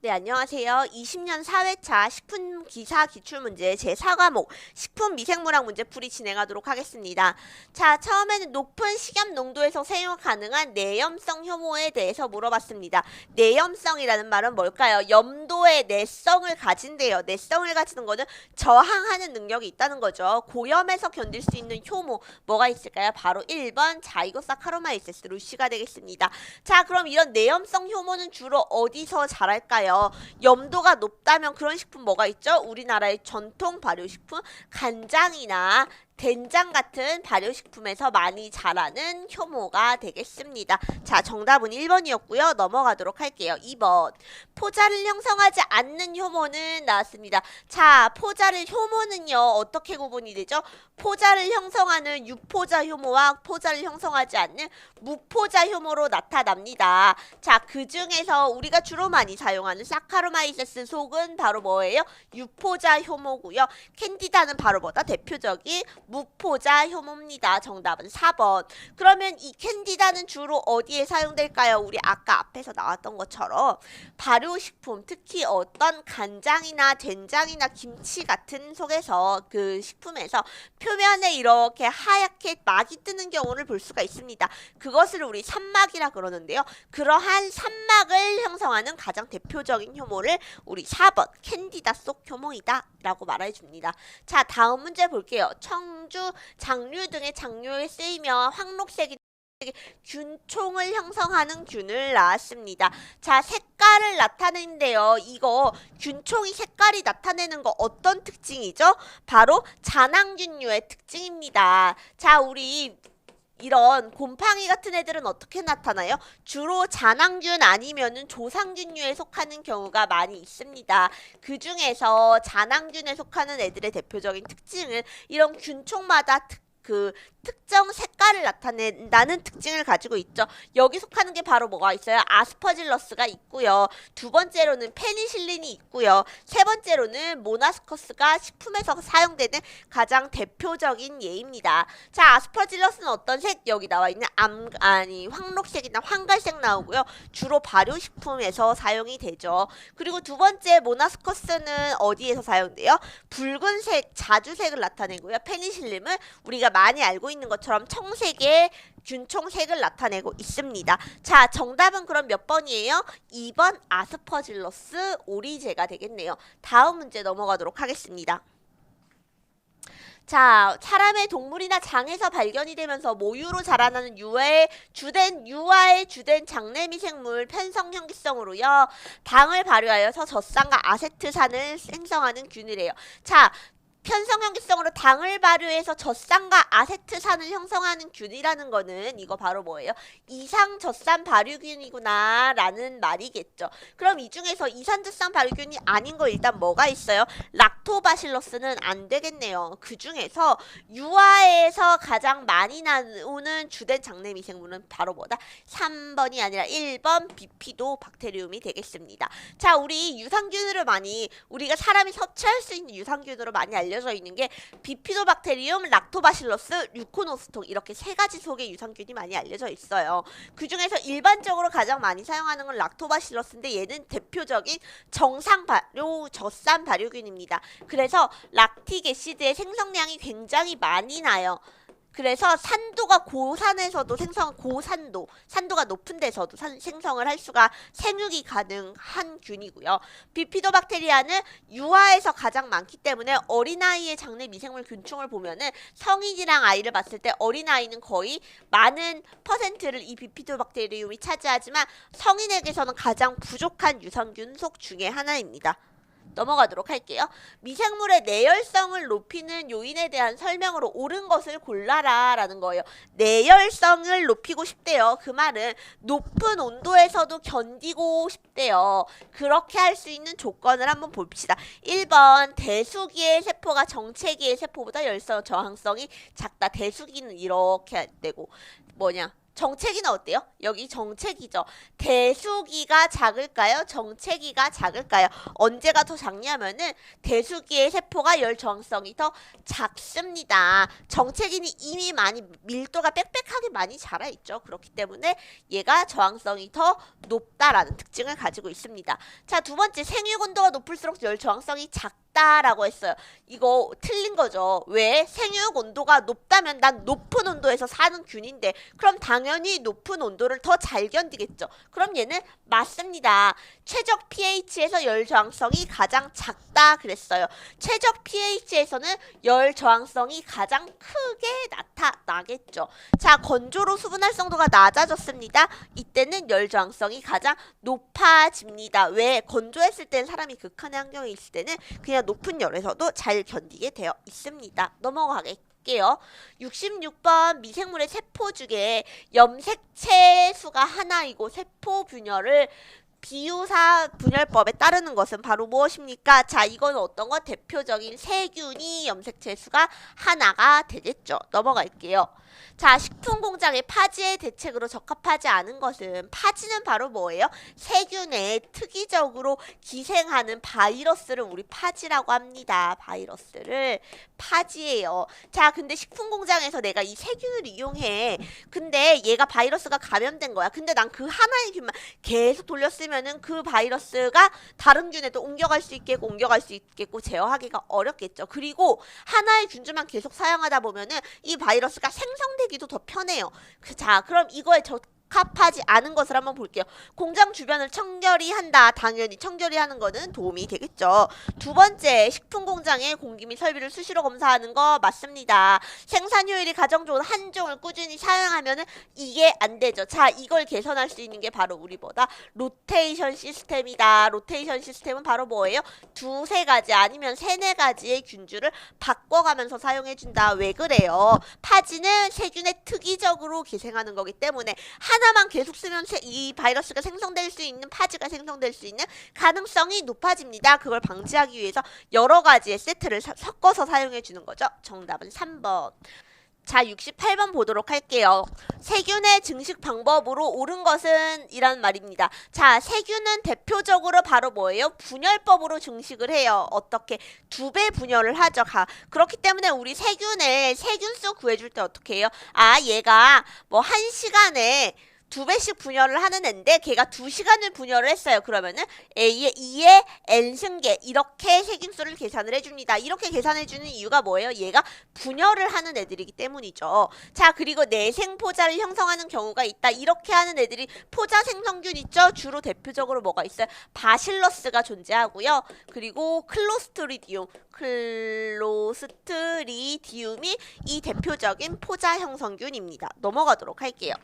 네, 안녕하세요. 20년 4회차 식품기사 기출문제 제4과목 식품미생물학 문제풀이 진행하도록 하겠습니다. 자, 처음에는 높은 식염 농도에서 사용 가능한 내염성 효모에 대해서 물어봤습니다. 내염성이라는 말은 뭘까요? 염도의 내성을 가진대요. 내성을 가지는 거는 저항하는 능력이 있다는 거죠. 고염에서 견딜 수 있는 효모, 뭐가 있을까요? 바로 1번 자이고사카로마이세스 루시가 되겠습니다. 자, 그럼 이런 내염성 효모는 주로 어디서 자랄까요? 염도가 높다면 그런 식품 뭐가 있죠? 우리나라의 전통 발효식품 간장이나 된장 같은 발효식품에서 많이 자라는 효모가 되겠습니다. 자, 정답은 1번이었고요. 넘어가도록 할게요. 2번. 포자를 형성하지 않는 효모는 나왔습니다. 자, 효모는요. 어떻게 구분이 되죠? 포자를 형성하는 유포자 효모와 포자를 형성하지 않는 무포자 효모로 나타납니다. 자, 그 중에서 우리가 주로 많이 사용하는 사카로마이세스 속은 바로 뭐예요? 유포자 효모고요. 캔디다는 바로 뭐다? 대표적인 무포자 효모입니다. 정답은 4번. 그러면 이 캔디다는 주로 어디에 사용될까요? 우리 아까 앞에서 나왔던 것처럼 발효식품, 특히 어떤 간장이나 된장이나 김치 같은 속에서 그 식품에서 표면에 이렇게 하얗게 막이 뜨는 경우를 볼 수가 있습니다. 그것을 우리 산막이라 그러는데요. 그러한 산막을 형성하는 가장 대표적인 효모를 우리 4번 캔디다 속 효모이다 라고 말해줍니다. 자, 다음 문제 볼게요. 청주, 장류 등의 장료에 쓰이며 황록색이 균총을 형성하는 균을 나왔습니다. 자, 색깔을 나타내는데요. 이거 균총이 색깔이 나타내는 거 어떤 특징이죠? 바로 잔항균류의 특징입니다. 자, 우리 이런 곰팡이 같은 애들은 어떻게 나타나요? 주로 잔항균 아니면은 조상균류에 속하는 경우가 많이 있습니다. 그 중에서 잔항균에 속하는 애들의 대표적인 특징은 이런 균총마다 특정 색깔을 나타낸다는 특징을 가지고 있죠. 여기 속하는 게 바로 뭐가 있어요? 아스퍼질러스가 있고요. 두 번째로는 페니실린이 있고요. 세 번째로는 모나스커스가 식품에서 사용되는 가장 대표적인 예입니다. 자, 아스퍼질러스는 어떤 색? 여기 나와 있는 황록색이나 황갈색 나오고요. 주로 발효식품에서 사용이 되죠. 그리고 두 번째 모나스커스는 어디에서 사용돼요? 붉은색, 자주색을 나타내고요. 페니실린은 우리가 많이 알고 있는 것처럼 청색의 균총색을 나타내고 있습니다. 자, 정답은 그럼 몇 번이에요? 2번 아스퍼질러스 오리제가 되겠네요. 다음 문제 넘어가도록 하겠습니다. 자, 사람의 동물이나 장에서 발견이 되면서 모유로 자라나는 유아의 주된 장내 미생물 편성형기성으로요. 당을 발효하여서 젖산과 아세트산을 생성하는 균이래요. 자, 편성형기성으로 당을 발효해서 젖산과 아세트산을 형성하는 균이라는 거는 이거 바로 뭐예요? 이상젖산 발효균이구나 라는 말이겠죠. 그럼 이 중에서 이산젖산 발효균이 아닌 거 일단 뭐가 있어요? 락토바실러스는 안 되겠네요. 그 중에서 유아에서 가장 많이 나오는 주된 장내 미생물은 바로 뭐다? 3번이 아니라 1번 비피도 박테리움이 되겠습니다. 자, 우리 유산균으로 우리가 사람이 섭취할 수 있는 유산균으로 많이 알려져 있는 게 비피도박테리움, 락토바실러스, 류코노스톡 이렇게 세 가지 속의 유산균이 많이 알려져 있어요. 그 중에서 일반적으로 가장 많이 사용하는 건 락토바실러스인데 얘는 대표적인 정상 발효 젖산 발효균입니다. 그래서 락틱 애시드의 생성량이 굉장히 많이 나요. 그래서 산도가 고산에서도 산도가 높은 데서도 생성을 할 수가 생육이 가능한 균이고요. 비피도박테리아는 유아에서 가장 많기 때문에 어린아이의 장내 미생물 균총을 보면은 성인이랑 아이를 봤을 때 어린아이는 거의 많은 퍼센트를 이 비피도박테리움이 차지하지만 성인에게서는 가장 부족한 유산균 속 중에 하나입니다. 넘어가도록 할게요. 미생물의 내열성을 높이는 요인에 대한 설명으로 옳은 것을 골라라 라는 거예요. 내열성을 높이고 싶대요. 그 말은 높은 온도에서도 견디고 싶대요. 그렇게 할 수 있는 조건을 한번 봅시다. 1번 대수기의 세포가 정체기의 세포보다 열성 저항성이 작다. 대수기는 이렇게 되고 정체기는 어때요? 여기 정체기죠. 대수기가 작을까요? 정체기가 작을까요? 언제가 더 작냐면은 대수기의 세포가 열 저항성이 더 작습니다. 정체기는 이미 많이 밀도가 빽빽하게 많이 자라 있죠. 그렇기 때문에 얘가 저항성이 더 높다라는 특징을 가지고 있습니다. 자, 두 번째, 생육 온도가 높을수록 열 저항성이 작다라고 했어요. 이거 틀린 거죠. 왜? 생육 온도가 높다면 난 높은 온도에서 사는 균인데 그럼 당연히 높은 온도를 더 잘 견디겠죠. 그럼 얘는 맞습니다. 최적 pH에서 열 저항성이 가장 작다 그랬어요. 최적 pH에서는 열 저항성이 가장 크게 나타나겠죠. 자, 건조로 수분 활성도가 낮아졌습니다. 이때는 열 저항성이 가장 높아집니다. 왜? 건조했을 때는 사람이 극한의 환경에 있을 때는 그냥 높은 열에서도 잘 견디게 되어 있습니다. 넘어가겠게요. 66번 미생물의 세포 중에 염색체 수가 하나이고 세포 분열을 비유사 분열법에 따르는 것은 바로 무엇입니까? 자, 이건 어떤 것? 대표적인 세균이 염색체 수가 하나가 되겠죠. 넘어갈게요. 자, 식품 공장의 파지의 대책으로 적합하지 않은 것은, 파지는 바로 뭐예요? 세균에 특이적으로 기생하는 바이러스를 우리 파지라고 합니다. 바이러스를 파지예요. 자, 근데 식품 공장에서 내가 이 세균을 이용해. 근데 얘가 바이러스가 감염된 거야. 근데 난 그 하나의 균만 계속 돌렸으면은 그 바이러스가 다른 균에도 옮겨갈 수 있겠고 제어하기가 어렵겠죠. 그리고 하나의 균주만 계속 사용하다 보면은 이 바이러스가 생성되기도 더 편해요. 자, 그럼 이거에 적합하지 않은 것을 한번 볼게요. 공장 주변을 청결히 한다. 당연히 청결히 하는 거는 도움이 되겠죠. 두 번째, 식품 공장의 공기 및 설비를 수시로 검사하는 거 맞습니다. 생산 효율이 가장 좋은 한 종을 꾸준히 사용하면은 이게 안 되죠. 자, 이걸 개선할 수 있는 게 바로 우리 뭐다? 로테이션 시스템이다. 로테이션 시스템은 바로 뭐예요? 두세 가지 아니면 세네 가지의 균주를 바꿔가면서 사용해준다. 왜 그래요? 파지는 세균에 특이적으로 기생하는 거기 때문에 하나만 계속 쓰면 이 바이러스가 생성될 수 있는, 파지가 생성될 수 있는 가능성이 높아집니다. 그걸 방지하기 위해서 여러 가지의 세트를 섞어서 사용해 주는 거죠. 정답은 3번. 자, 68번 보도록 할게요. 세균의 증식 방법으로 옳은 것은 이란 말입니다. 자, 세균은 대표적으로 바로 뭐예요? 분열법으로 증식을 해요. 어떻게? 2배 분열을 하죠. 그렇기 때문에 우리 세균의 세균수 구해줄 때 어떻게 해요? 아, 얘가 뭐 1시간에 2배씩 분열을 하는 앤데 걔가 2시간을 분열을 했어요. 그러면은 A의 2의 N승계 이렇게 세균수를 계산을 해줍니다. 이렇게 계산해주는 이유가 뭐예요? 얘가 분열을 하는 애들이기 때문이죠. 자, 그리고 내생포자를 형성하는 경우가 있다. 이렇게 하는 애들이 포자 생성균 있죠? 주로 대표적으로 뭐가 있어요? 바실러스가 존재하고요. 그리고 클로스트리디움이 이 대표적인 포자 형성균입니다. 넘어가도록 할게요.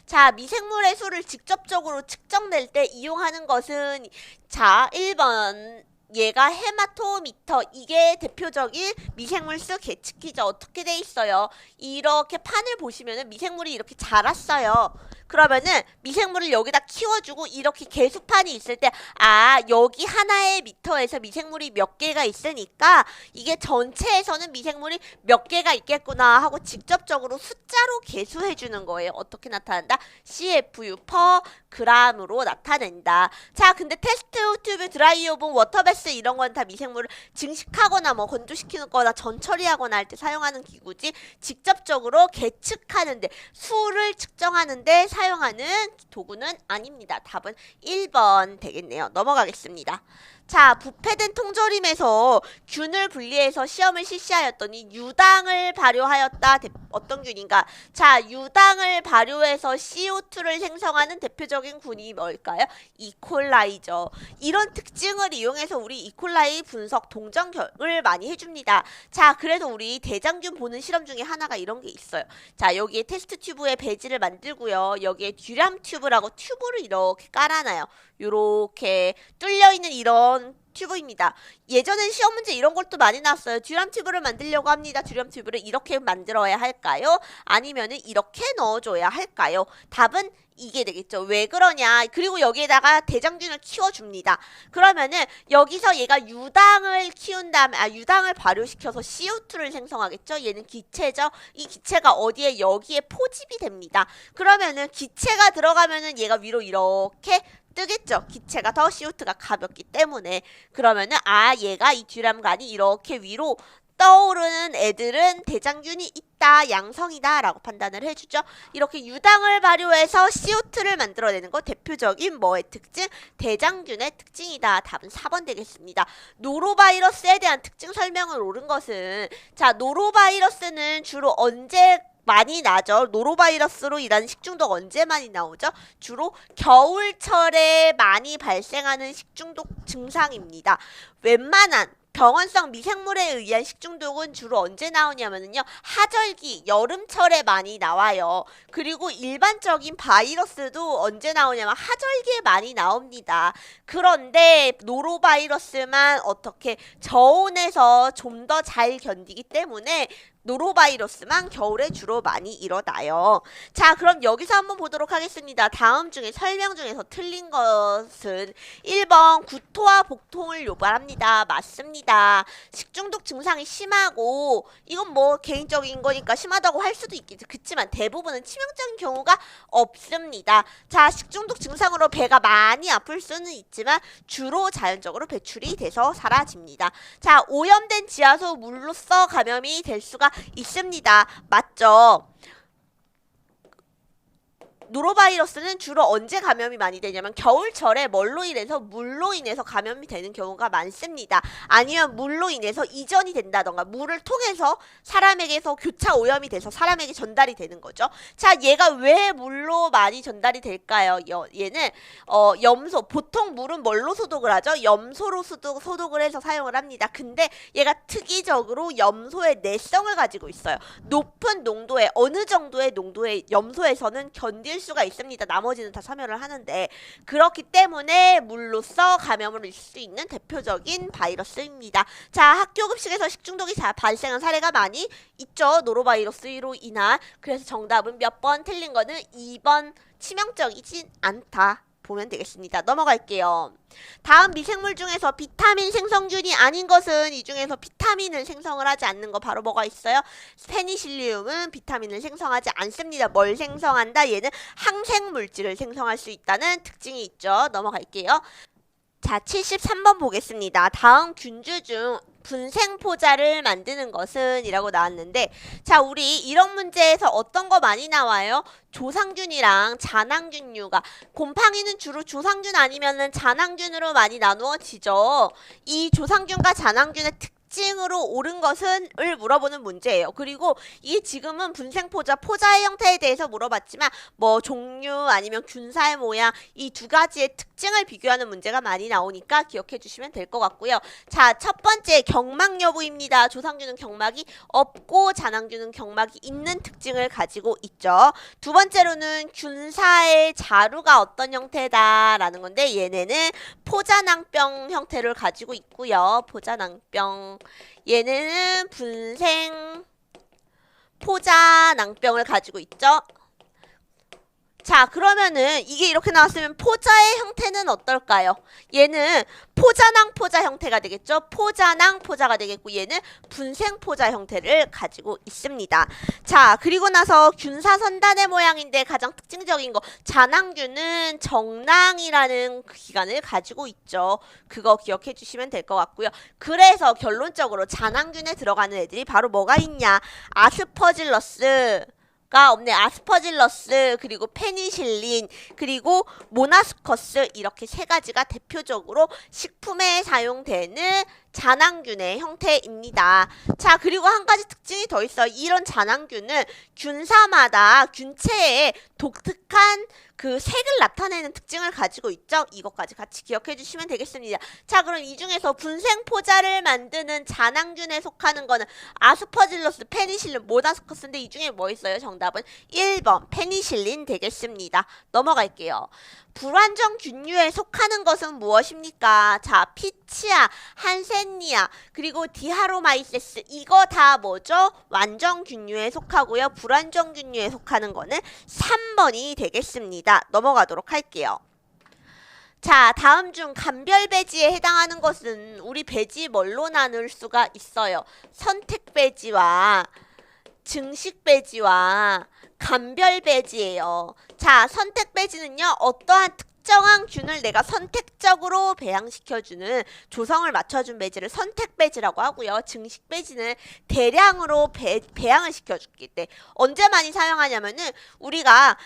자, 미생물의 수를 직접적으로 측정될 때 이용하는 것은, 자, 1번 얘가 헤마토미터, 이게 대표적인 미생물 수 계측기죠. 어떻게 돼 있어요? 이렇게 판을 보시면은 미생물이 이렇게 자랐어요. 그러면은 미생물을 여기다 키워주고 이렇게 계수판이 있을 때, 아, 여기 하나의 미터에서 미생물이 몇 개가 있으니까 이게 전체에서는 미생물이 몇 개가 있겠구나 하고 직접적으로 숫자로 계수해주는 거예요. 어떻게 나타난다? CFU per g으로 나타낸다. 자, 근데 테스트 튜브, 드라이 오븐, 워터베스 이런 건 다 미생물을 증식하거나 뭐 건조시키는 거나 전처리하거나 할 때 사용하는 기구지, 직접적으로 계측하는데, 수를 측정하는데 사용하는 도구는 아닙니다. 답은 1번 되겠네요. 넘어가겠습니다. 자, 부패된 통조림에서 균을 분리해서 시험을 실시하였더니 유당을 발효하였다. 어떤 균인가? 자, 유당을 발효해서 CO2를 생성하는 대표적인 균이 뭘까요? 이콜라이죠. 이런 특징을 이용해서 우리 이콜라이 분석 동정을 많이 해줍니다. 자, 그래서 우리 대장균 보는 실험 중에 하나가 이런 게 있어요. 자, 여기에 테스트 튜브에 배지를 만들고요. 여기에 듀람 튜브라고 튜브를 이렇게 깔아놔요. 요렇게 뚫려있는 이런 튜브입니다. 예전엔 시험 문제 이런 것도 많이 나왔어요. 듀람 튜브를 만들려고 합니다. 듀람 튜브를 이렇게 만들어야 할까요? 아니면은 이렇게 넣어줘야 할까요? 답은 이게 되겠죠. 왜 그러냐. 그리고 여기에다가 대장균을 키워줍니다. 그러면은 여기서 얘가 유당을 키운 다음에 유당을 발효시켜서 CO2를 생성하겠죠. 얘는 기체죠. 이 기체가 어디에 여기에 포집이 됩니다. 그러면은 기체가 들어가면은 얘가 위로 이렇게 뜨겠죠. 기체가 더 CO2가 가볍기 때문에. 그러면은 얘가 이 듀람간이 이렇게 위로 떠오르는 애들은 대장균이 있다, 양성이다 라고 판단을 해주죠. 이렇게 유당을 발효해서 CO2를 만들어내는 거 대표적인 뭐의 특징? 대장균의 특징이다. 답은 4번 되겠습니다. 노로바이러스에 대한 특징 설명을 옳은 것은 노로바이러스는 주로 언제 많이 나죠. 노로바이러스로 인한 식중독 언제 많이 나오죠? 주로 겨울철에 많이 발생하는 식중독 증상입니다. 웬만한 병원성 미생물에 의한 식중독은 주로 언제 나오냐면요. 하절기, 여름철에 많이 나와요. 그리고 일반적인 바이러스도 언제 나오냐면 하절기에 많이 나옵니다. 그런데 노로바이러스만 어떻게 저온에서 좀 더 잘 견디기 때문에 노로바이러스만 겨울에 주로 많이 일어나요. 자, 그럼 여기서 한번 보도록 하겠습니다. 다음 중에 설명 중에서 틀린 것은 1번 구토와 복통을 유발합니다. 맞습니다. 식중독 증상이 심하고 이건 뭐 개인적인 거니까 심하다고 할 수도 있겠죠. 그렇지만 대부분은 치명적인 경우가 없습니다. 자, 식중독 증상으로 배가 많이 아플 수는 있지만 주로 자연적으로 배출이 돼서 사라집니다. 자, 오염된 지하수 물로써 감염이 될 수가 있습니다. 맞죠? 노로바이러스는 주로 언제 감염이 많이 되냐면 겨울철에 뭘로 인해서 물로 인해서 감염이 되는 경우가 많습니다. 아니면 물로 인해서 이전이 된다던가 물을 통해서 사람에게서 교차 오염이 돼서 사람에게 전달이 되는 거죠. 자, 얘가 왜 물로 많이 전달이 될까요? 얘는 염소, 보통 물은 뭘로 소독을 하죠? 염소로 소독을 해서 사용을 합니다. 근데 얘가 특이적으로 염소의 내성을 가지고 있어요. 높은 농도의 어느 정도의 농도의 염소에서는 견딜 수가 있습니다. 나머지는 다 참여를 하는데 그렇기 때문에 물로써 감염을 일으킬 수 있는 대표적인 바이러스입니다. 자, 학교 급식에서 식중독이 발생한 사례가 많이 있죠. 노로바이러스로 인한. 그래서 정답은 몇 번 틀린 거는 2번 치명적이진 않다. 보면 되겠습니다. 넘어갈게요. 다음 미생물 중에서 비타민 생성균이 아닌 것은 이 중에서 비타민을 생성을 하지 않는 거 바로 뭐가 있어요? 페니실리움은 비타민을 생성하지 않습니다. 뭘 생성한다? 얘는 항생물질을 생성할 수 있다는 특징이 있죠. 넘어갈게요. 자, 73번 보겠습니다. 다음 균주 중 분생포자를 만드는 것은 이라고 나왔는데 자, 우리 이런 문제에서 어떤 거 많이 나와요? 조상균이랑 잔항균류가 곰팡이는 주로 조상균 아니면은 잔항균으로 많이 나누어지죠. 이 조상균과 잔항균의 특징으로 옳은 것은 을 물어보는 문제예요. 그리고 이게 지금은 분생포자, 포자의 형태에 대해서 물어봤지만 뭐 종류 아니면 균사의 모양 이 두 가지의 특징을 비교하는 문제가 많이 나오니까 기억해 주시면 될 것 같고요. 자, 첫 번째 경막 여부입니다. 조상균은 경막이 없고 잔항균은 경막이 있는 특징을 가지고 있죠. 두 번째로는 균사의 자루가 어떤 형태다라는 건데 얘네는 포자낭병 형태를 가지고 있고요. 포자낭병 얘네는 분생 포자낭병을 가지고 있죠. 자, 그러면은 이게 이렇게 나왔으면 포자의 형태는 어떨까요? 얘는 포자낭 포자 형태가 되겠죠. 포자낭 포자가 되겠고 얘는 분생 포자 형태를 가지고 있습니다. 자, 그리고 나서 균사 선단의 모양인데 가장 특징적인 거 잔항균은 정낭이라는 기관을 가지고 있죠. 그거 기억해 주시면 될 것 같고요. 그래서 결론적으로 잔항균에 들어가는 애들이 바로 뭐가 있냐? 아스퍼질러스 가 없네. 아스퍼질러스 그리고 페니실린 그리고 모나스커스 이렇게 세 가지가 대표적으로 식품에 사용되는 잔항균의 형태입니다. 자, 그리고 한 가지 특징이 더 있어요. 이런 잔항균은 균사마다 균체에 독특한 그 색을 나타내는 특징을 가지고 있죠. 이것까지 같이 기억해 주시면 되겠습니다. 자, 그럼 이 중에서 분생포자를 만드는 잔항균에 속하는 거는 아스퍼질러스, 페니실린, 모나스커스인데 이 중에 뭐 있어요? 정답은 1번 페니실린 되겠습니다. 넘어갈게요. 불완전 균류에 속하는 것은 무엇입니까? 자, 피치아, 한센니아, 그리고 디하로마이세스, 이거 다 뭐죠? 완전 균류에 속하고요. 불완전 균류에 속하는 거는 3번이 되겠습니다. 넘어가도록 할게요. 자, 다음 중 감별 배지에 해당하는 것은 우리 배지 뭘로 나눌 수가 있어요? 선택 배지와 증식 배지와 감별 배지예요. 자, 선택 배지는요, 어떠한 특정한 균을 내가 선택적으로 배양시켜주는, 조성을 맞춰준 배지를 선택 배지라고 하고요. 증식 배지는 대량으로 배양을 시켜주기 때 언제 많이 사용하냐면은 우리가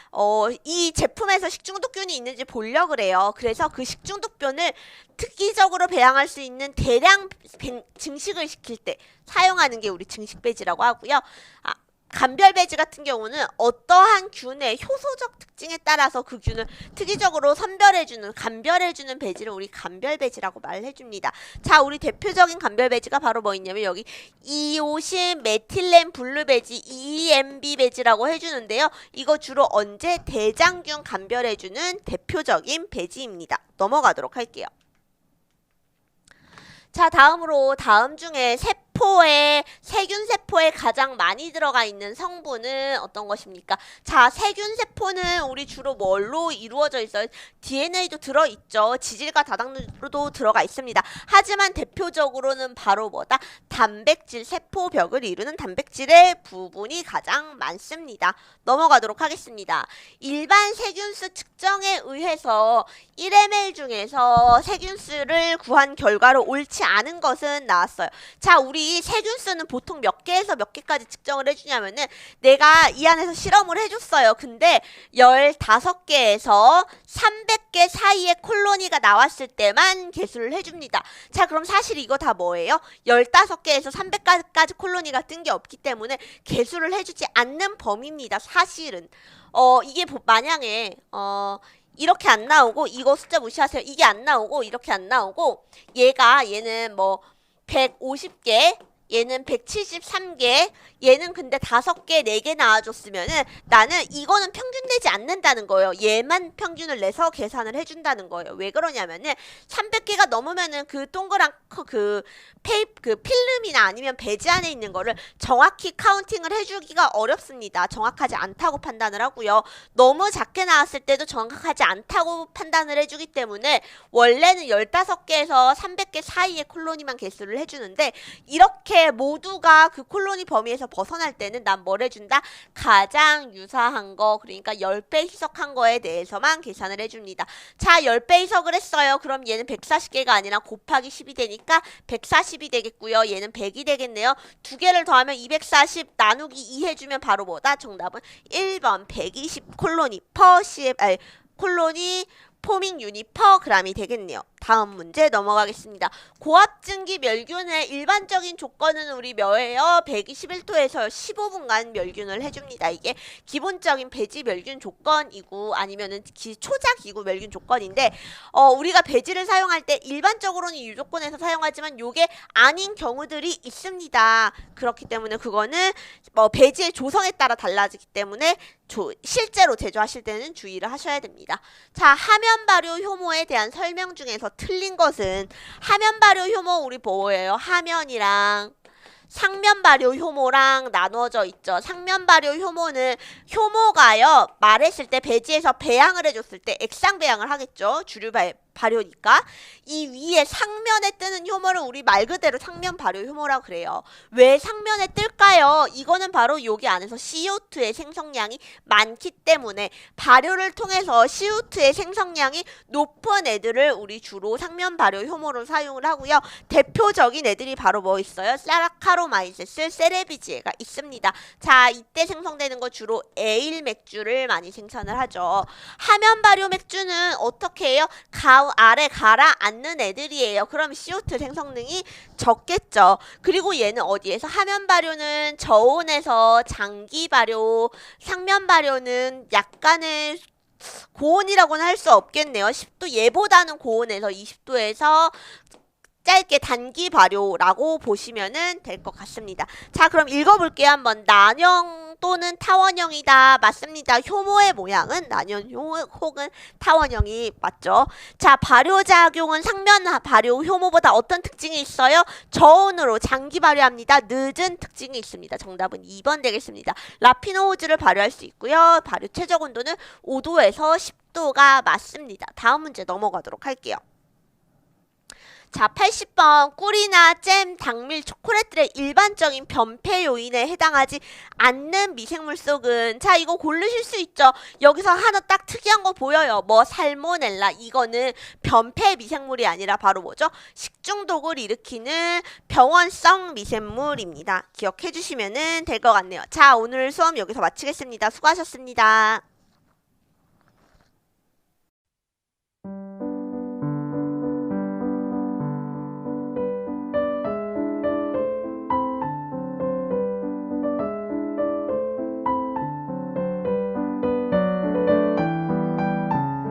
이 제품에서 식중독균이 있는지 보려고 그래요. 그래서 그 식중독균을 특기적으로 배양할 수 있는 대량 증식을 시킬 때 사용하는 게 우리 증식 배지라고 하고요. 감별 배지 같은 경우는 어떠한 균의 효소적 특징에 따라서 그 균을 특이적으로 선별해주는, 감별해주는 배지를 우리 감별 배지라고 말을 해줍니다. 자, 우리 대표적인 감별 배지가 바로 뭐 있냐면 여기 이오신 메틸렌 블루 배지, EMB 배지라고 해주는데요. 이거 주로 언제? 대장균 감별해주는 대표적인 배지입니다. 넘어가도록 할게요. 자, 다음으로 다음 중에 세균세포에 가장 많이 들어가 있는 성분은 어떤 것입니까? 자, 세균세포는 우리 주로 뭘로 이루어져 있어요? DNA도 들어있죠. 지질과 다당류도 들어가 있습니다. 하지만 대표적으로는 바로 뭐다? 단백질, 세포벽을 이루는 단백질의 부분이 가장 많습니다. 넘어가도록 하겠습니다. 일반 세균수 측정에 의해서 1ml 중에서 세균수를 구한 결과로 옳지 않은 것은 나왔어요. 자, 우리 세균수는 보통 몇 개에서 몇 개까지 측정을 해주냐면은 내가 이 안에서 실험을 해줬어요. 근데 15개에서 300개 사이에 콜로니가 나왔을 때만 개수를 해줍니다. 자, 그럼 사실 이거 다 뭐예요? 15개에서 300까지 콜로니가 뜬 게 없기 때문에 개수를 해주지 않는 범위입니다. 사실은. 이게 만약에 이렇게 안 나오고, 이거 숫자 무시하세요. 이게 안 나오고 이렇게 안 나오고, 얘는 뭐 150개, 얘는 173개, 얘는 근데 5개, 4개 나와줬으면은 나는 이거는 평균되지 않는다는 거예요. 얘만 평균을 내서 계산을 해준다는 거예요. 왜 그러냐면은 300개가 넘으면은 그 동그란 그 필름이나 아니면 배지 안에 있는 거를 정확히 카운팅을 해주기가 어렵습니다. 정확하지 않다고 판단을 하고요. 너무 작게 나왔을 때도 정확하지 않다고 판단을 해주기 때문에 원래는 15개에서 300개 사이의 콜로니만 개수를 해주는데, 이렇게 모두가 그 콜로니 범위에서 벗어날 때는 난 뭘 해준다? 가장 유사한 거, 그러니까 10배 희석한 거에 대해서만 계산을 해줍니다. 자, 10배 희석을 했어요. 그럼 얘는 140개가 아니라 곱하기 10이 되니까 140이 되겠고요. 얘는 100이 되겠네요. 두 개를 더하면 240 나누기 2 해주면 바로 뭐다? 정답은 1번 120 콜로니 콜로니 포밍 유닛 퍼 그램이 되겠네요. 다음 문제 넘어가겠습니다. 고압증기 멸균의 일반적인 조건은 우리 뭐예요? 121도에서 15분간 멸균을 해줍니다. 이게 기본적인 배지 멸균 조건이고, 아니면은 초자기구 멸균 조건인데, 우리가 배지를 사용할 때 일반적으로는 이 조건에서 사용하지만 요게 아닌 경우들이 있습니다. 그렇기 때문에 그거는 배지의 조성에 따라 달라지기 때문에 실제로 제조하실 때는 주의를 하셔야 됩니다. 자, 하면 발효 효모에 대한 설명 중에서 틀린 것은, 하면 발효 효모 우리 뭐예요? 하면이랑 상면 발효 효모랑 나누어져 있죠. 상면 발효 효모는 효모가요, 말했을 때 배지에서 배양을 해줬을 때 액상 배양을 하겠죠. 주류 발효니까. 이 위에 상면에 뜨는 효모를 우리 말 그대로 상면 발효 효모라고 그래요. 왜 상면에 뜰까요? 이거는 바로 여기 안에서 CO2의 생성량이 많기 때문에, 발효를 통해서 CO2의 생성량이 높은 애들을 우리 주로 상면 발효 효모로 사용을 하고요. 대표적인 애들이 바로 뭐 있어요? 사카로마이세스, 세레비지에가 있습니다. 자, 이때 생성되는 거 주로 에일 맥주를 많이 생산을 하죠. 하면 발효 맥주는 어떻게 해요? 아래 가라앉는 애들이에요. 그럼 CO2 생성능이 적겠죠. 그리고 얘는 어디에서? 하면 발효는 저온에서 장기 발효, 상면 발효는 약간의 고온이라고는 할 수 없겠네요. 10도 얘보다는 고온에서 20도에서 짧게 단기 발효라고 보시면은 될 것 같습니다. 자, 그럼 읽어볼게요. 한번 난형 또는 타원형이다. 맞습니다. 효모의 모양은 난연효 혹은 타원형이 맞죠. 자, 발효작용은 상면 발효 효모보다 어떤 특징이 있어요? 저온으로 장기 발효합니다. 늦은 특징이 있습니다. 정답은 2번 되겠습니다. 라피노즈를 발효할 수 있고요. 발효 최적 온도는 5도에서 10도가 맞습니다. 다음 문제 넘어가도록 할게요. 자, 80번 꿀이나 잼, 당밀, 초콜릿들의 일반적인 변폐 요인에 해당하지 않는 미생물 속은 자, 이거 고르실 수 있죠. 여기서 하나 딱 특이한 거 보여요. 뭐 살모넬라 이거는 변폐 미생물이 아니라 바로 뭐죠? 식중독을 일으키는 병원성 미생물입니다. 기억해 주시면 될 것 같네요. 자, 오늘 수업 여기서 마치겠습니다. 수고하셨습니다.